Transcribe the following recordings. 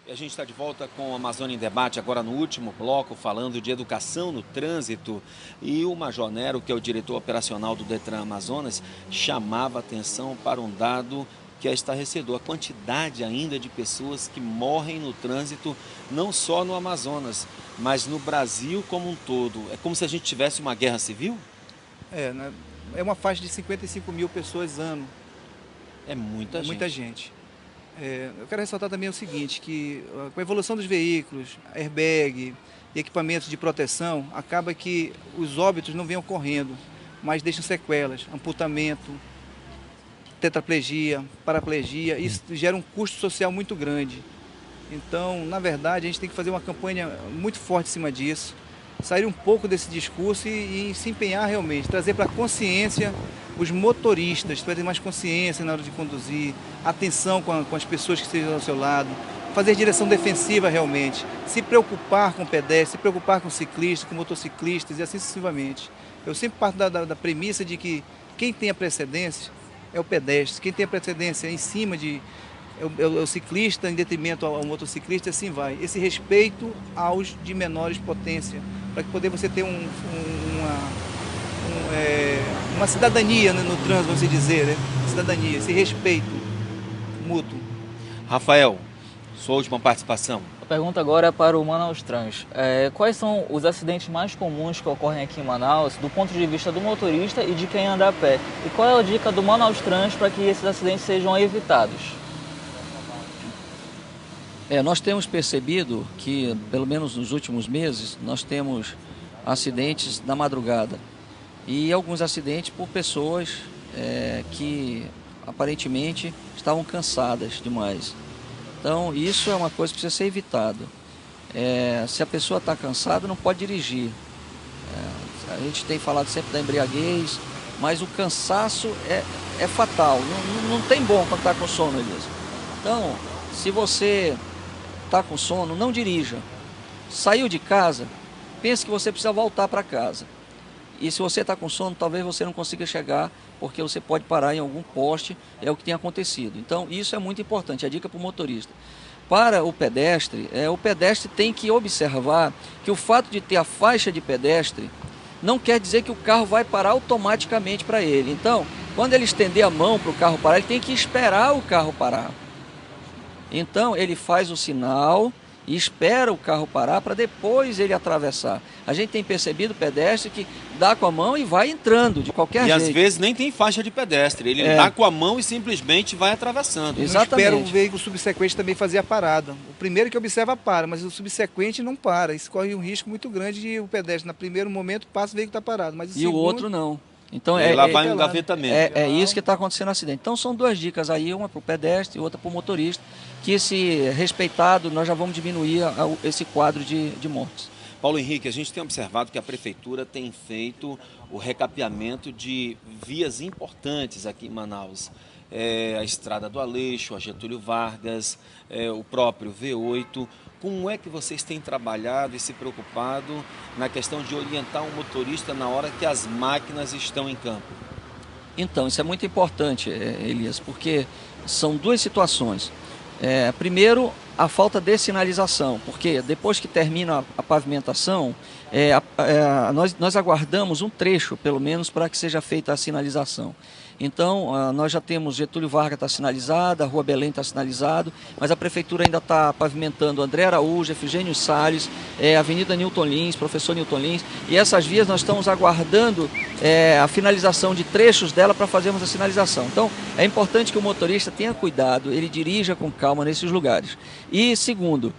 E a gente está de volta com o Amazônia em Debate, agora no último bloco, falando de educação no trânsito. E o Major Nero, que é o diretor operacional do Detran Amazonas, chamava atenção para um dado que é estarrecedor: a quantidade ainda de pessoas que morrem no trânsito, não só no Amazonas, mas no Brasil como um todo. É como se a gente tivesse uma guerra civil? É uma faixa de 55 mil pessoas ano, É muita é muita gente. gente. Eu quero ressaltar também o seguinte, que com a evolução dos veículos, airbag e equipamentos de proteção, acaba que os óbitos não vêm ocorrendo, mas deixam sequelas, amputamento, tetraplegia, paraplegia. Isso gera um custo social muito grande. Então, na verdade, a gente tem que fazer uma campanha muito forte em cima disso, sair um pouco desse discurso e se empenhar realmente, trazer para a consciência os motoristas, trazer mais consciência na hora de conduzir, atenção com as pessoas que estejam ao seu lado, fazer direção defensiva realmente, se preocupar com pedestres, se preocupar com ciclistas, com motociclistas e assim sucessivamente. Eu sempre parto da premissa de que quem tem a precedência é o pedestre, quem tem a precedência em cima é o ciclista em detrimento ao motociclista, e assim vai. Esse respeito aos de menores potência, para que poder você ter uma cidadania, né, no trânsito, vamos dizer, né? Cidadania, esse respeito mútuo. Rafael, sua última participação. A pergunta agora é para o Manaus Trans. Quais são os acidentes mais comuns que ocorrem aqui em Manaus, do ponto de vista do motorista e de quem anda a pé? E qual é a dica do Manaus Trans para que esses acidentes sejam evitados? Nós temos percebido que, pelo menos nos últimos meses, nós temos acidentes na madrugada. E alguns acidentes por pessoas que aparentemente estavam cansadas demais. Então, isso é uma coisa que precisa ser evitado. Se a pessoa está cansada, não pode dirigir. A gente tem falado sempre da embriaguez, mas o cansaço é fatal. Não tem bom quando está com sono, Elias. Então, se você está com sono, não dirija. Saiu de casa, pense que você precisa voltar para casa. E se você está com sono, talvez você não consiga chegar, porque você pode parar em algum poste, é o que tem acontecido. Então, isso é muito importante, a dica para o motorista. Para o pedestre tem que observar que o fato de ter a faixa de pedestre não quer dizer que o carro vai parar automaticamente para ele. Então, quando ele estender a mão para o carro parar, ele tem que esperar o carro parar. Então, ele faz o sinal e espera o carro parar para depois ele atravessar. A gente tem percebido o pedestre que dá com a mão e vai entrando de qualquer jeito. E às vezes nem tem faixa de pedestre, ele dá com a mão e simplesmente vai atravessando. Exatamente. Não espera o veículo subsequente também fazer a parada. O primeiro que observa para, mas o subsequente não para. Isso corre um risco muito grande de o pedestre, no primeiro momento, passa, o veículo está parado. Mas o outro não. Então, lá vai um engavetamento. É isso que está acontecendo no acidente. Então são duas dicas aí, uma para o pedestre e outra para o motorista, que se respeitado, nós já vamos diminuir esse quadro de mortes. Paulo Henrique, a gente tem observado que a Prefeitura tem feito o recapeamento de vias importantes aqui em Manaus. A Estrada do Aleixo, a Getúlio Vargas, o próprio V8. Como é que vocês têm trabalhado e se preocupado na questão de orientar o motorista na hora que as máquinas estão em campo? Então, isso é muito importante, Elias, porque são duas situações. Primeiro, a falta de sinalização, porque depois que termina a pavimentação, nós aguardamos um trecho, pelo menos, para que seja feita a sinalização. Então, nós já temos Getúlio Vargas está sinalizada, a Rua Belém está sinalizado, mas a Prefeitura ainda está pavimentando André Araújo, Efigênio Salles, Avenida Newton Lins, Professor Newton Lins, e essas vias nós estamos aguardando a finalização de trechos dela para fazermos a sinalização. Então, é importante que o motorista tenha cuidado, ele dirija com calma nesses lugares. E, segundo,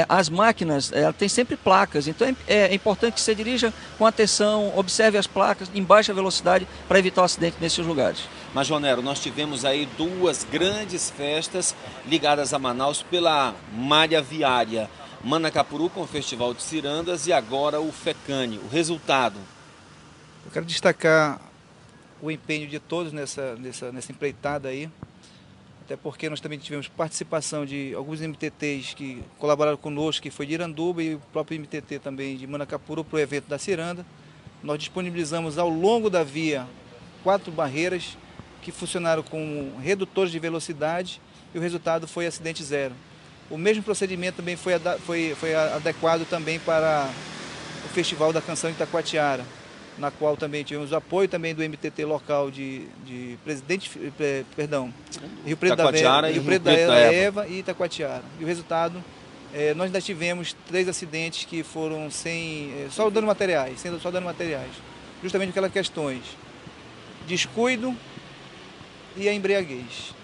as máquinas têm sempre placas, então é importante que você dirija com atenção, observe as placas em baixa velocidade para evitar o acidente nesses lugares. Major Nero, nós tivemos aí duas grandes festas ligadas a Manaus pela malha viária. Manacapuru com o Festival de Cirandas e agora o FECANI. O resultado? Eu quero destacar o empenho de todos nessa empreitada aí, até porque nós também tivemos participação de alguns MTTs que colaboraram conosco, que foi de Iranduba, e o próprio MTT também de Manacapuru para o evento da Ciranda. Nós disponibilizamos ao longo da via 4 barreiras que funcionaram como redutores de velocidade e o resultado foi acidente zero. O mesmo procedimento também foi adequado também para o Festival da Canção de Itacoatiara, na qual também tivemos o apoio também do MTT local de Rio Preto da Eva e Itacoatiara. E o resultado, nós ainda tivemos 3 acidentes que foram só dando materiais, justamente aquelas questões: descuido e a embriaguez.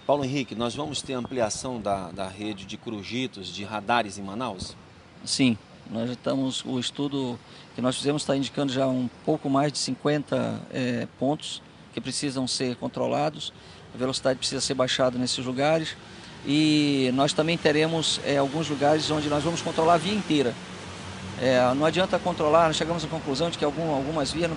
Paulo Henrique, nós vamos ter ampliação da rede de corujitos, de radares em Manaus? Sim, nós já estamos, o estudo que nós fizemos está indicando já um pouco mais de 50 pontos que precisam ser controlados, a velocidade precisa ser baixada nesses lugares e nós também teremos alguns lugares onde nós vamos controlar a via inteira. Não adianta controlar, nós chegamos à conclusão de que algumas vias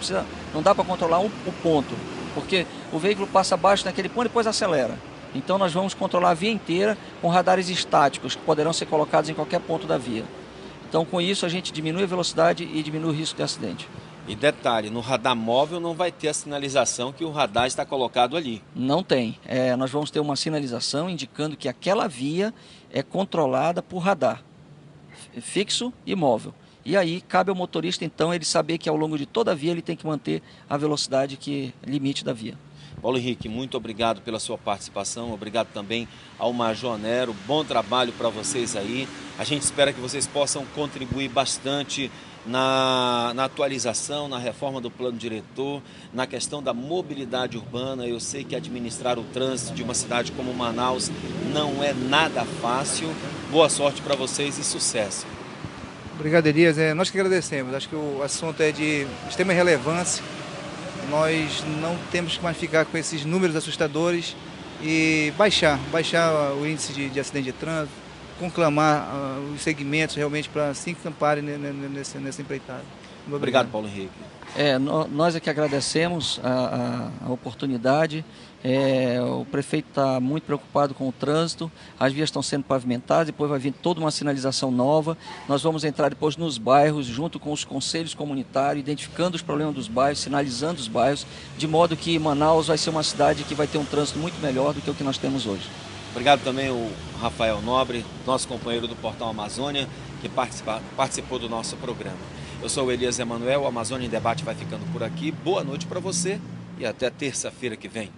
não dá para controlar o ponto, porque o veículo passa abaixo naquele ponto e depois acelera. Então nós vamos controlar a via inteira com radares estáticos que poderão ser colocados em qualquer ponto da via. Então com isso a gente diminui a velocidade e diminui o risco de acidente. E detalhe, no radar móvel não vai ter a sinalização que o radar está colocado ali. Não tem. Nós vamos ter uma sinalização indicando que aquela via é controlada por radar, fixo e móvel. E aí cabe ao motorista então ele saber que ao longo de toda a via ele tem que manter a velocidade limite da via. Paulo Henrique, muito obrigado pela sua participação, obrigado também ao Major Nero, bom trabalho para vocês aí. A gente espera que vocês possam contribuir bastante na atualização, na reforma do plano diretor, na questão da mobilidade urbana. Eu sei que administrar o trânsito de uma cidade como Manaus não é nada fácil. Boa sorte para vocês e sucesso. Obrigado, Elias. Nós que agradecemos. Acho que o assunto é de extrema relevância. Nós não temos que mais ficar com esses números assustadores e baixar o índice de acidente de trânsito, conclamar os segmentos realmente para se encamparem nessa empreitada. Obrigado, Paulo Henrique. Nós é que agradecemos a oportunidade. O prefeito está muito preocupado com o trânsito, as vias estão sendo pavimentadas, depois vai vir toda uma sinalização nova. Nós vamos entrar depois nos bairros, junto com os conselhos comunitários, identificando os problemas dos bairros, sinalizando os bairros, de modo que Manaus vai ser uma cidade que vai ter um trânsito muito melhor do que o que nós temos hoje. Obrigado também ao Rafael Nobre, nosso companheiro do Portal Amazônia, que participou do nosso programa. Eu sou o Elias Emanuel, o Amazônia em Debate vai ficando por aqui. Boa noite para você e até terça-feira que vem.